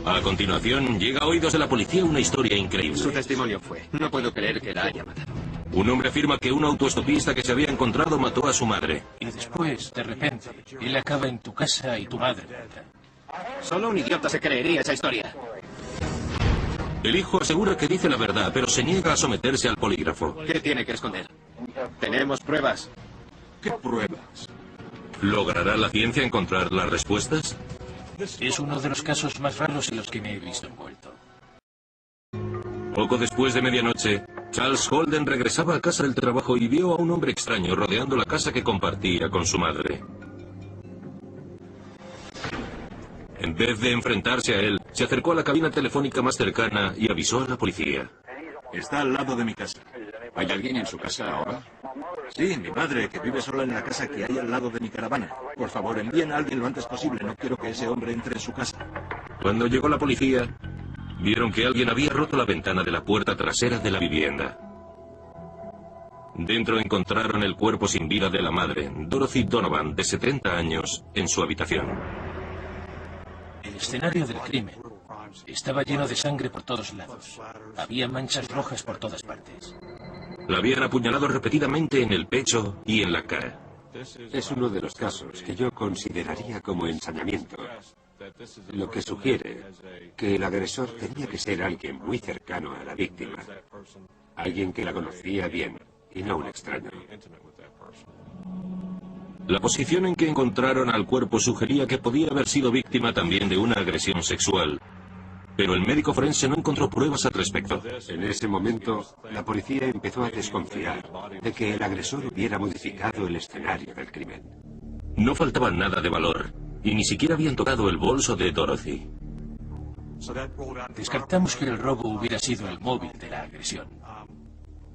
A continuación, llega a oídos de la policía una historia increíble. Su testimonio fue: no puedo creer que la haya matado. Un hombre afirma que un autoestopista que se había encontrado mató a su madre. Y después, de repente, él acaba en tu casa y tu madre muerta. Solo un idiota se creería esa historia. El hijo asegura que dice la verdad, pero se niega a someterse al polígrafo. ¿Qué tiene que esconder? Tenemos pruebas. ¿Qué pruebas? ¿Logrará la ciencia encontrar las respuestas? Es uno de los casos más raros en los que me he visto envuelto. Poco después de medianoche, Charles Holden regresaba a casa del trabajo y vio a un hombre extraño rodeando la casa que compartía con su madre. En vez de enfrentarse a él, se acercó a la cabina telefónica más cercana y avisó a la policía. Está al lado de mi casa. ¿Hay alguien en su casa ahora? Sí, mi madre, que vive sola en la casa que hay al lado de mi caravana. Por favor, envíen a alguien lo antes posible. No quiero que ese hombre entre en su casa. Cuando llegó la policía, vieron que alguien había roto la ventana de la puerta trasera de la vivienda. Dentro encontraron el cuerpo sin vida de la madre, Dorothy Donovan, de 70 años, en su habitación. El escenario del crimen estaba lleno de sangre por todos lados. Había manchas rojas por todas partes. La habían apuñalado repetidamente en el pecho y en la cara. Es uno de los casos que yo consideraría como ensañamiento, lo que sugiere que el agresor tenía que ser alguien muy cercano a la víctima, alguien que la conocía bien y no un extraño. La posición en que encontraron al cuerpo sugería que podía haber sido víctima también de una agresión sexual, pero el médico forense no encontró pruebas al respecto. En ese momento, la policía empezó a desconfiar de que el agresor hubiera modificado el escenario del crimen. No faltaba nada de valor, y ni siquiera habían tocado el bolso de Dorothy. Descartamos que el robo hubiera sido el móvil de la agresión.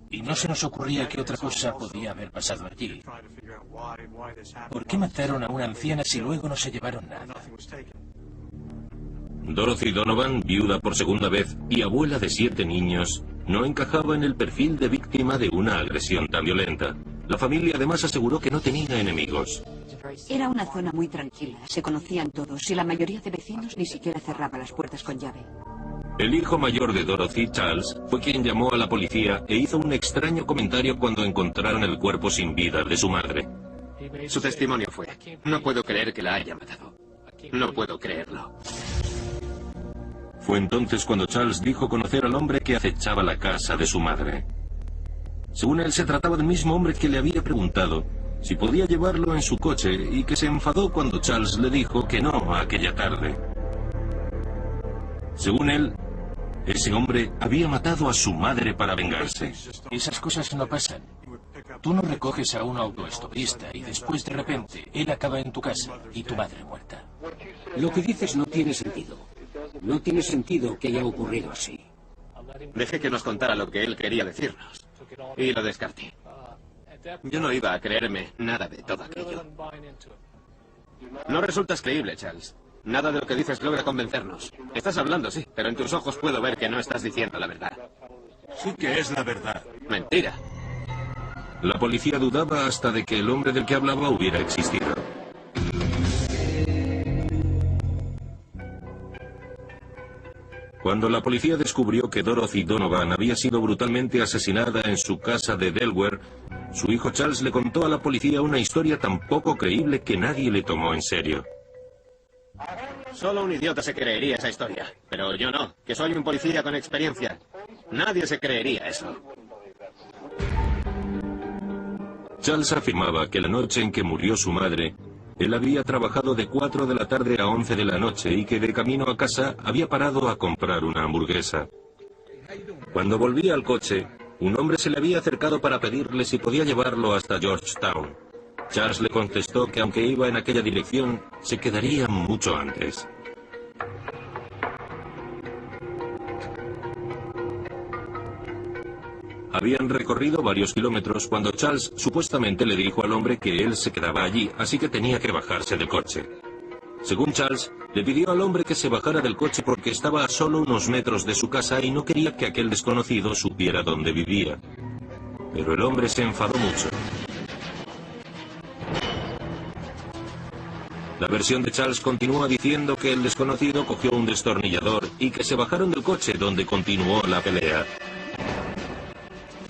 Y no se nos ocurría que otra cosa podía haber pasado allí. ¿Por qué mataron a una anciana si luego no se llevaron nada? Dorothy Donovan, viuda por segunda vez y abuela de 7 niños, no encajaba en el perfil de víctima de una agresión tan violenta. La familia además aseguró que no tenía enemigos. Era una zona muy tranquila, se conocían todos y la mayoría de vecinos ni siquiera cerraba las puertas con llave. El hijo mayor de Dorothy, Charles, fue quien llamó a la policía e hizo un extraño comentario cuando encontraron el cuerpo sin vida de su madre. Su testimonio fue: no puedo creer que la haya matado. No puedo creerlo. Fue entonces cuando Charles dijo conocer al hombre que acechaba la casa de su madre. Según él, se trataba del mismo hombre que le había preguntado si podía llevarlo en su coche y que se enfadó cuando Charles le dijo que no aquella tarde. Según él, ese hombre había matado a su madre para vengarse. Esas cosas no pasan. Tú no recoges a un autoestopista y después de repente él acaba en tu casa y tu madre muerta. Lo que dices no tiene sentido. No tiene sentido que haya ocurrido así. Dejé que nos contara lo que él quería decirnos y lo descarté. Yo no iba a creerme nada de todo aquello. No resultas creíble, Charles. Nada de lo que dices logra convencernos. Estás hablando, sí, pero en tus ojos puedo ver que no estás diciendo la verdad. Sí que es la verdad. Mentira. La policía dudaba hasta de que el hombre del que hablaba hubiera existido. Cuando la policía descubrió que Dorothy Donovan había sido brutalmente asesinada en su casa de Delaware, su hijo Charles le contó a la policía una historia tan poco creíble que nadie le tomó en serio. Solo un idiota se creería esa historia, pero yo no, que soy un policía con experiencia. Nadie se creería eso. Charles afirmaba que la noche en que murió su madre, él había trabajado de 4 de la tarde a 11 de la noche y que de camino a casa había parado a comprar una hamburguesa. Cuando volvía al coche, un hombre se le había acercado para pedirle si podía llevarlo hasta Georgetown. Charles le contestó que aunque iba en aquella dirección, se quedaría mucho antes. Habían recorrido varios kilómetros cuando Charles supuestamente le dijo al hombre que él se quedaba allí, así que tenía que bajarse del coche. Según Charles, le pidió al hombre que se bajara del coche porque estaba a solo unos metros de su casa y no quería que aquel desconocido supiera dónde vivía. Pero el hombre se enfadó mucho. La versión de Charles continúa diciendo que el desconocido cogió un destornillador y que se bajaron del coche, donde continuó la pelea.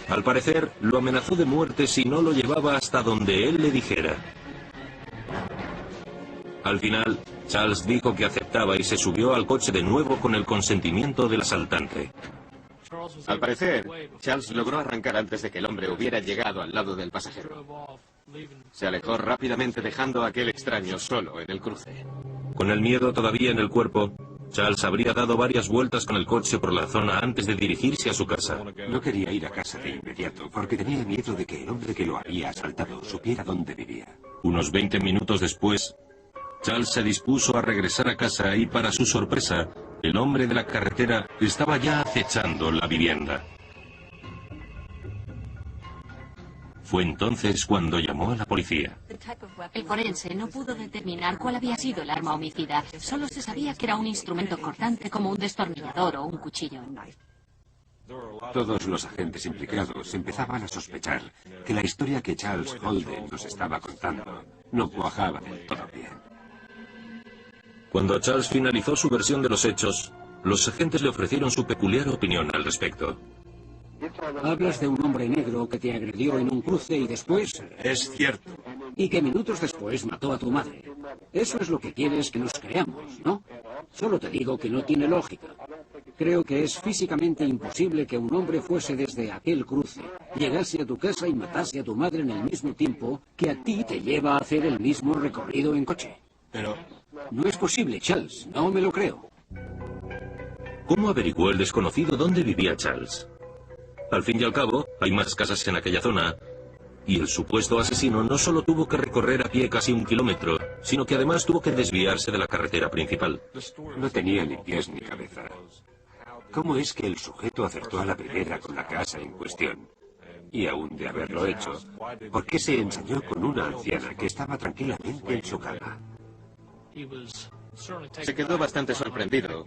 Al parecer, lo amenazó de muerte si no lo llevaba hasta donde él le dijera. Al final, Charles dijo que aceptaba y se subió al coche de nuevo con el consentimiento del asaltante. Al parecer, Charles logró arrancar antes de que el hombre hubiera llegado al lado del pasajero. Se alejó rápidamente dejando a aquel extraño solo en el cruce. Con el miedo todavía en el cuerpo, Charles habría dado varias vueltas con el coche por la zona antes de dirigirse a su casa. No quería ir a casa de inmediato porque tenía miedo de que el hombre que lo había asaltado supiera dónde vivía. Unos 20 minutos después, Charles se dispuso a regresar a casa y, para su sorpresa, el hombre de la carretera estaba ya acechando la vivienda. Fue entonces cuando llamó a la policía. El forense no pudo determinar cuál había sido el arma homicida. Solo se sabía que era un instrumento cortante como un destornillador o un cuchillo. Todos los agentes implicados empezaban a sospechar que la historia que Charles Holden nos estaba contando no cuajaba del todo bien. Cuando Charles finalizó su versión de los hechos, los agentes le ofrecieron su peculiar opinión al respecto. Hablas de un hombre negro que te agredió en un cruce y después... Es cierto. Y que minutos después mató a tu madre. Eso es lo que quieres que nos creamos, ¿no? Solo te digo que no tiene lógica. Creo que es físicamente imposible que un hombre fuese desde aquel cruce, llegase a tu casa y matase a tu madre en el mismo tiempo que a ti te lleva a hacer el mismo recorrido en coche. Pero... No es posible, Charles. No me lo creo. ¿Cómo averiguó el desconocido dónde vivía Charles? Al fin y al cabo, hay más casas en aquella zona, y el supuesto asesino no solo tuvo que recorrer a pie casi 1 kilómetro, sino que además tuvo que desviarse de la carretera principal. No tenía ni pies ni cabeza. ¿Cómo es que el sujeto acertó a la primera con la casa en cuestión? Y aún de haberlo hecho, ¿por qué se ensañó con una anciana que estaba tranquilamente en su cama? Se quedó bastante sorprendido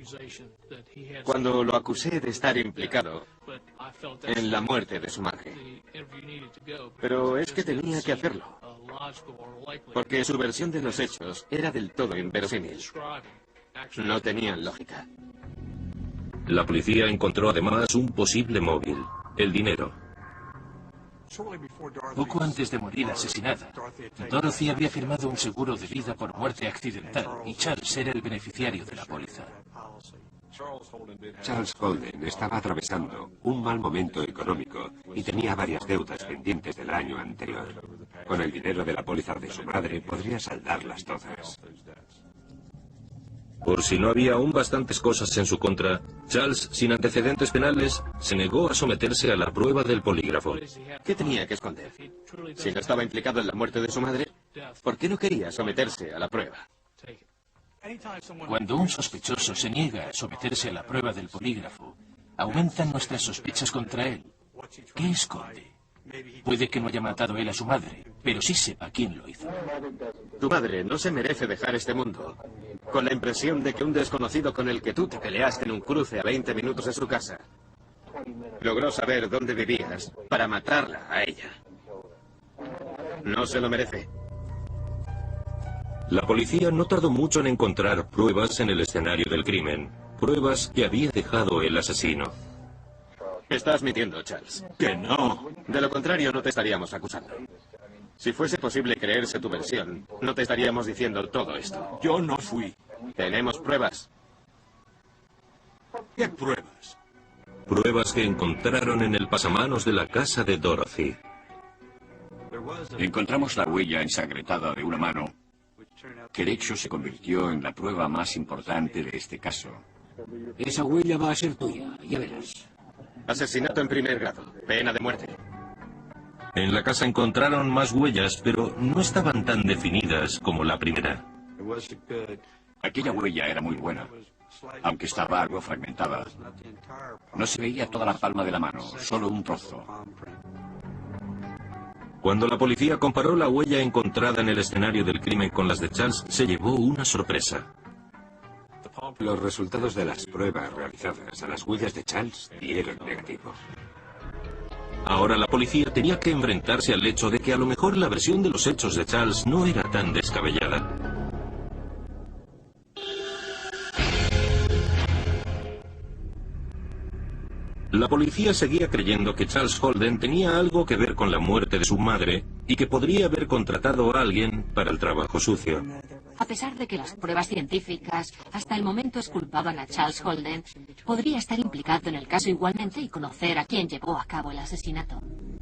cuando lo acusé de estar implicado en la muerte de su madre. Pero es que tenía que hacerlo, porque su versión de los hechos era del todo inverosímil. No tenían lógica. La policía encontró además un posible móvil, el dinero. Poco antes de morir asesinada, Dorothy había firmado un seguro de vida por muerte accidental y Charles era el beneficiario de la póliza. Charles Holden estaba atravesando un mal momento económico y tenía varias deudas pendientes del año anterior. Con el dinero de la póliza de su madre podría saldarlas todas. Por si no había aún bastantes cosas en su contra, Charles, sin antecedentes penales, se negó a someterse a la prueba del polígrafo. ¿Qué tenía que esconder? Si no estaba implicado en la muerte de su madre, ¿por qué no quería someterse a la prueba? Cuando un sospechoso se niega a someterse a la prueba del polígrafo, aumentan nuestras sospechas contra él. ¿Qué esconde? Puede que no haya matado él a su madre, pero sí sepa quién lo hizo. Tu madre no se merece dejar este mundo con la impresión de que un desconocido con el que tú te peleaste en un cruce a 20 minutos de su casa logró saber dónde vivías para matarla a ella. No se lo merece. La policía no tardó mucho en encontrar pruebas en el escenario del crimen, pruebas que había dejado el asesino. Estás mintiendo, Charles. ¡Que no! De lo contrario, no te estaríamos acusando. Si fuese posible creerse tu versión, no te estaríamos diciendo todo esto. Yo no fui. Tenemos pruebas. ¿Qué pruebas? Pruebas que encontraron en el pasamanos de la casa de Dorothy. Encontramos la huella ensangrentada de una mano, que de hecho se convirtió en la prueba más importante de este caso. Esa huella va a ser tuya, ya verás. Asesinato en primer grado, pena de muerte. En la casa encontraron más huellas, pero no estaban tan definidas como la primera. Aquella huella era muy buena, aunque estaba algo fragmentada. No se veía toda la palma de la mano, solo un trozo. Cuando la policía comparó la huella encontrada en el escenario del crimen con las de Charles, se llevó una sorpresa. Los resultados de las pruebas realizadas a las huellas de Charles dieron negativo. Ahora la policía tenía que enfrentarse al hecho de que a lo mejor la versión de los hechos de Charles no era tan descabellada. La policía seguía creyendo que Charles Holden tenía algo que ver con la muerte de su madre y que podría haber contratado a alguien para el trabajo sucio. A pesar de que las pruebas científicas hasta el momento exculpaban a Charles Holden, podría estar implicado en el caso igualmente y conocer a quién llevó a cabo el asesinato.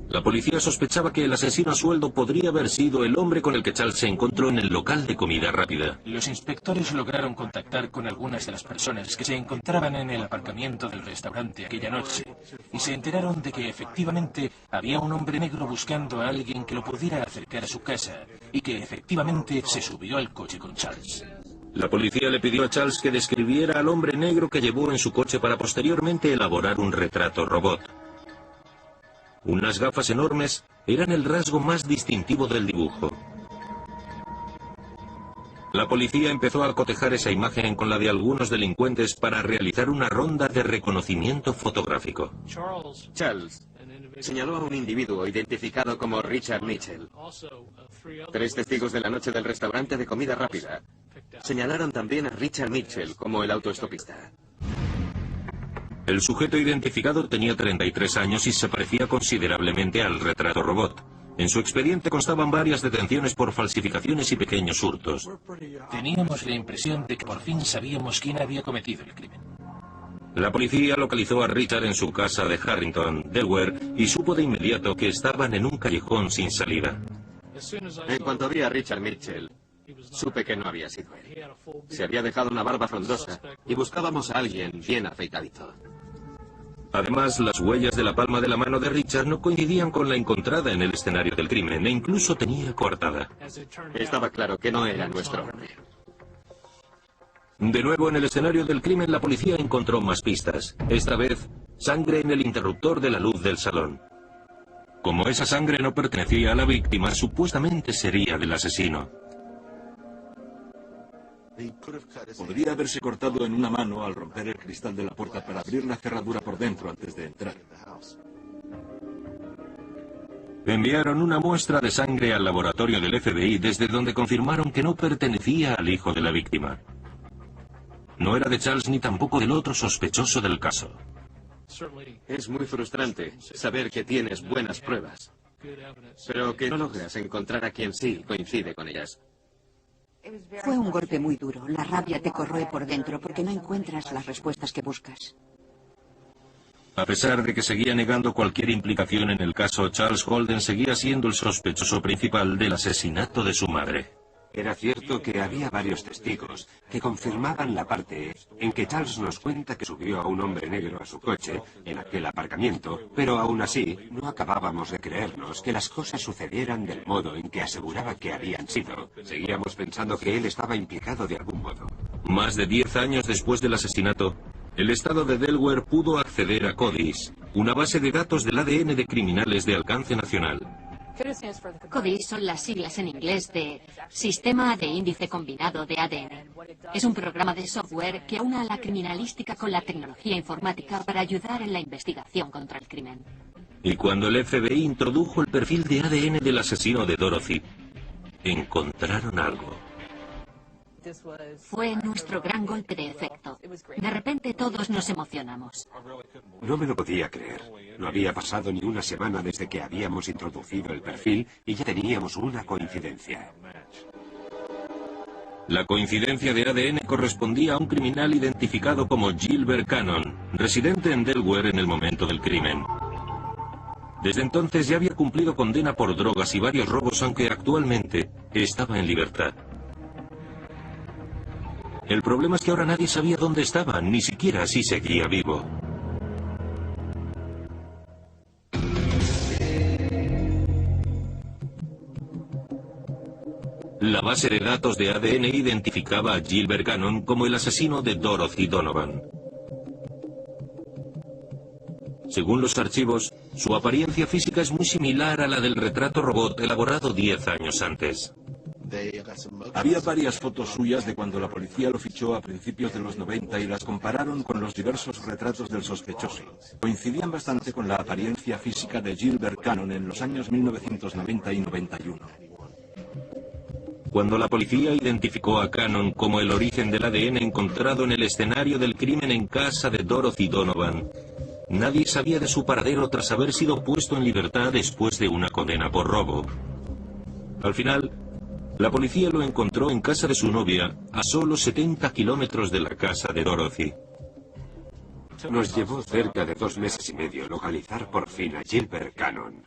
La policía sospechaba que el asesino a sueldo podría haber sido el hombre con el que Charles se encontró en el local de comida rápida. Los inspectores lograron contactar con algunas de las personas que se encontraban en el aparcamiento del restaurante aquella noche y se enteraron de que efectivamente había un hombre negro buscando a alguien que lo pudiera acercar a su casa y que efectivamente se subió al coche con Charles. La policía le pidió a Charles que describiera al hombre negro que llevó en su coche para posteriormente elaborar un retrato robot. Unas gafas enormes eran el rasgo más distintivo del dibujo. La policía empezó a cotejar esa imagen con la de algunos delincuentes para realizar una ronda de reconocimiento fotográfico. Charles señaló a un individuo identificado como Richard Mitchell. 3 testigos de la noche del restaurante de comida rápida señalaron también a Richard Mitchell como el autoestopista. El sujeto identificado tenía 33 años y se parecía considerablemente al retrato robot. En su expediente constaban varias detenciones por falsificaciones y pequeños hurtos. Teníamos la impresión de que por fin sabíamos quién había cometido el crimen. La policía localizó a Richard en su casa de Harrington, Delaware, y supo de inmediato que estaban en un callejón sin salida. En cuanto vi a Richard Mitchell, supe que no había sido él. Se había dejado una barba frondosa y buscábamos a alguien bien afeitadito. Además, las huellas de la palma de la mano de Richard no coincidían con la encontrada en el escenario del crimen, e incluso tenía coartada. Estaba claro que no era nuestro hombre. De nuevo en el escenario del crimen, la policía encontró más pistas. Esta vez, sangre en el interruptor de la luz del salón. Como esa sangre no pertenecía a la víctima, supuestamente sería del asesino. Podría haberse cortado en una mano al romper el cristal de la puerta para abrir la cerradura por dentro antes de entrar. Enviaron una muestra de sangre al laboratorio del FBI, desde donde confirmaron que no pertenecía al hijo de la víctima. No era de Charles ni tampoco del otro sospechoso del caso. Es muy frustrante saber que tienes buenas pruebas, pero que no logras encontrar a quien sí coincide con ellas. Fue un golpe muy duro. La rabia te corroe por dentro porque no encuentras las respuestas que buscas. A pesar de que seguía negando cualquier implicación en el caso, Charles Holden seguía siendo el sospechoso principal del asesinato de su madre. Era cierto que había varios testigos que confirmaban la parte en que Charles nos cuenta que subió a un hombre negro a su coche en aquel aparcamiento, pero aún así no acabábamos de creernos que las cosas sucedieran del modo en que aseguraba que habían sido. Seguíamos pensando que él estaba implicado de algún modo. Más de 10 años después del asesinato, el estado de Delaware pudo acceder a CODIS, una base de datos del ADN de criminales de alcance nacional. CODIS son las siglas en inglés de Sistema de Índice Combinado de ADN. Es un programa de software que aúna la criminalística con la tecnología informática para ayudar en la investigación contra el crimen. Y cuando el FBI introdujo el perfil de ADN del asesino de Dorothy, encontraron algo. Fue nuestro gran golpe de efecto. De repente todos nos emocionamos. No me lo podía creer. No había pasado ni una semana desde que habíamos introducido el perfil y ya teníamos una coincidencia. La coincidencia de ADN correspondía a un criminal identificado como Gilbert Cannon, residente en Delaware en el momento del crimen. Desde entonces ya había cumplido condena por drogas y varios robos, aunque actualmente estaba en libertad. El problema es que ahora nadie sabía dónde estaba, ni siquiera si seguía vivo. La base de datos de ADN identificaba a Gilbert Cannon como el asesino de Dorothy Donovan. Según los archivos, su apariencia física es muy similar a la del retrato robot elaborado 10 años antes. Había varias fotos suyas de cuando la policía lo fichó a principios de los 90 y las compararon con los diversos retratos del sospechoso. Coincidían bastante con la apariencia física de Gilbert Cannon en los años 1990 y 91. Cuando la policía identificó a Cannon como el origen del ADN encontrado en el escenario del crimen en casa de Dorothy Donovan, Nadie sabía de su paradero tras haber sido puesto en libertad después de una condena por robo. Al final, la policía lo encontró en casa de su novia, a solo 70 kilómetros de la casa de Dorothy. Nos llevó cerca de 2 meses y medio localizar por fin a Gilbert Cannon.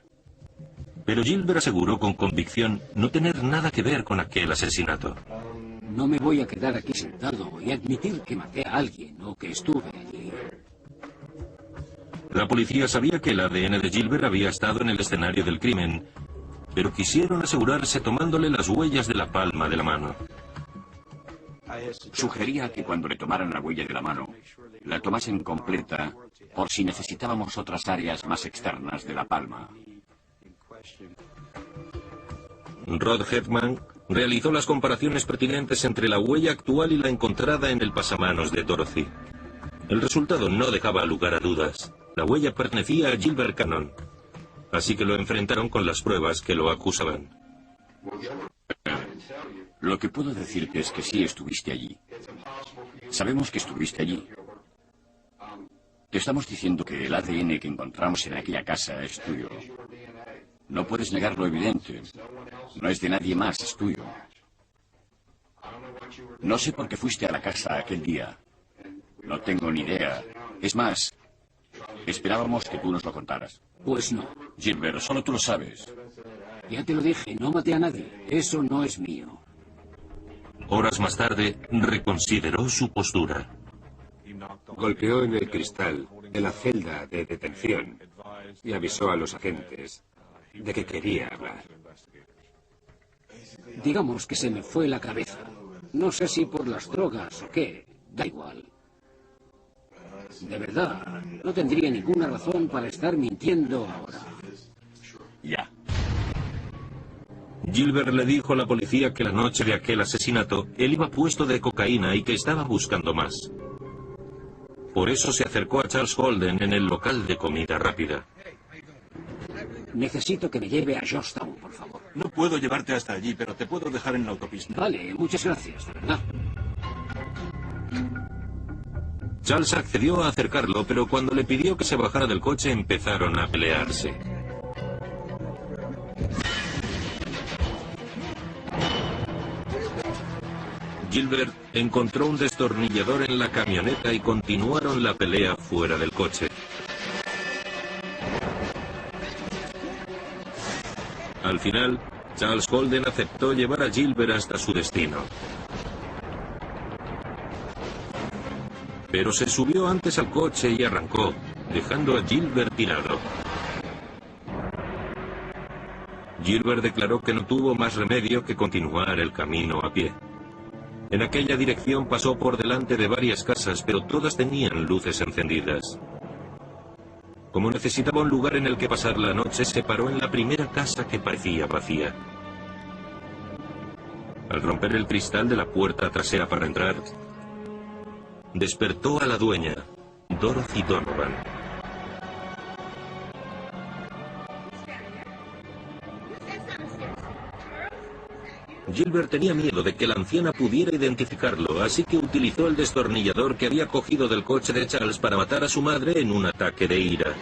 Pero Gilbert aseguró con convicción no tener nada que ver con aquel asesinato. No me voy a quedar aquí sentado y admitir que maté a alguien o que estuve allí. La policía sabía que el ADN de Gilbert había estado en el escenario del crimen, pero quisieron asegurarse tomándole las huellas de la palma de la mano. Sugería que cuando le tomaran la huella de la mano, la tomasen completa por si necesitábamos otras áreas más externas de la palma. Rod Hetman realizó las comparaciones pertinentes entre la huella actual y la encontrada en el pasamanos de Dorothy. El resultado no dejaba lugar a dudas. La huella pertenecía a Gilbert Cannon. Así que lo enfrentaron con las pruebas que lo acusaban. Lo que puedo decirte es que sí estuviste allí. Sabemos que estuviste allí. Te estamos diciendo que el ADN que encontramos en aquella casa es tuyo. No puedes negar lo evidente. No es de nadie más, es tuyo. No sé por qué fuiste a la casa aquel día. No tengo ni idea. Es más, esperábamos que tú nos lo contaras. Pues no. Gilbert, solo tú lo sabes. Ya te lo dije, no maté a nadie. Eso no es mío. Horas más tarde, reconsideró su postura. Golpeó en el cristal de la celda de detención y avisó a los agentes de que quería hablar. Digamos que se me fue la cabeza. No sé si por las drogas o qué. Da igual. De verdad, no tendría ninguna razón para estar mintiendo ahora. Ya. Gilbert le dijo a la policía que la noche de aquel asesinato él iba puesto de cocaína y que estaba buscando más. Por eso se acercó a Charles Holden en el local de comida rápida. Necesito que me lleve a Georgetown, por favor. No puedo llevarte hasta allí, pero te puedo dejar en la autopista. Vale, muchas gracias, de verdad. Charles accedió a acercarlo, pero cuando le pidió que se bajara del coche empezaron a pelearse. Gilbert encontró un destornillador en la camioneta y continuaron la pelea fuera del coche. Al final, Charles Holden aceptó llevar a Gilbert hasta su destino. Pero se subió antes al coche y arrancó, dejando a Gilbert tirado. Gilbert declaró que no tuvo más remedio que continuar el camino a pie. En aquella dirección pasó por delante de varias casas, pero todas tenían luces encendidas. Como necesitaba un lugar en el que pasar la noche, se paró en la primera casa que parecía vacía. Al romper el cristal de la puerta trasera para entrar, despertó a la dueña, Dorothy Donovan. Gilbert tenía miedo de que la anciana pudiera identificarlo, así que utilizó el destornillador que había cogido del coche de Charles para matar a su madre en un ataque de ira.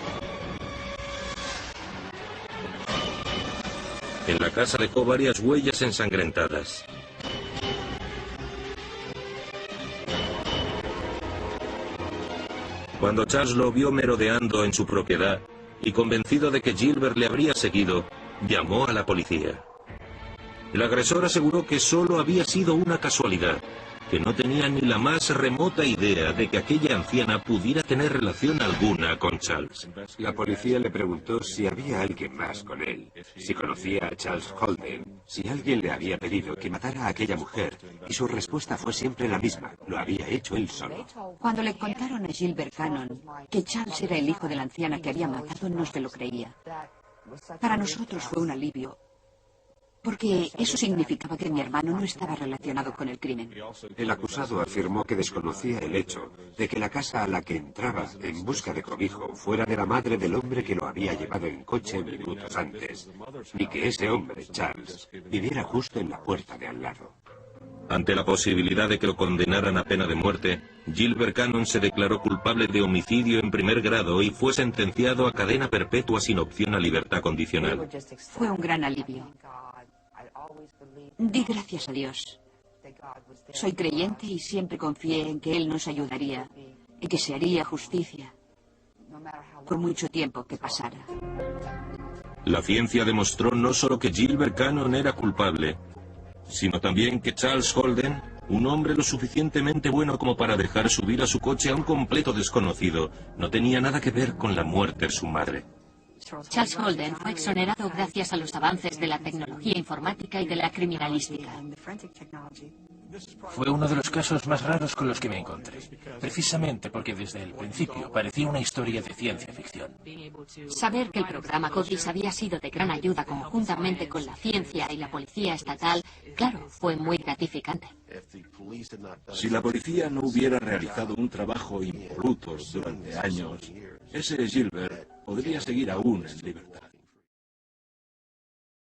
En la casa dejó varias huellas ensangrentadas. Cuando Charles lo vio merodeando en su propiedad y convencido de que Gilbert le habría seguido, llamó a la policía. El agresor aseguró que solo había sido una casualidad, que no tenía ni la más remota idea de que aquella anciana pudiera tener relación alguna con Charles. La policía le preguntó si había alguien más con él, si conocía a Charles Holden, si alguien le había pedido que matara a aquella mujer, y su respuesta fue siempre la misma: lo había hecho él solo. Cuando le contaron a Gilbert Cannon que Charles era el hijo de la anciana que había matado, no se lo creía. Para nosotros fue un alivio, porque eso significaba que mi hermano no estaba relacionado con el crimen. El acusado afirmó que desconocía el hecho de que la casa a la que entraba en busca de cobijo fuera de la madre del hombre que lo había llevado en coche minutos antes, y que ese hombre, Charles, viviera justo en la puerta de al lado. Ante la posibilidad de que lo condenaran a pena de muerte, Gilbert Cannon se declaró culpable de homicidio en primer grado y fue sentenciado a cadena perpetua sin opción a libertad condicional. Fue un gran alivio. Di gracias a Dios. Soy creyente y siempre confié en que Él nos ayudaría y que se haría justicia, por mucho tiempo que pasara. La ciencia demostró no solo que Gilbert Cannon era culpable, sino también que Charles Holden, un hombre lo suficientemente bueno como para dejar subir a su coche a un completo desconocido, no tenía nada que ver con la muerte de su madre. Charles Holden fue exonerado gracias a los avances de la tecnología informática y de la criminalística. Fue uno de los casos más raros con los que me encontré, precisamente porque desde el principio parecía una historia de ciencia ficción. Saber que el programa CODIS había sido de gran ayuda conjuntamente con la ciencia y la policía estatal, claro, fue muy gratificante. Si la policía no hubiera realizado un trabajo impoluto durante años, ese Gilbert podría seguir aún en libertad.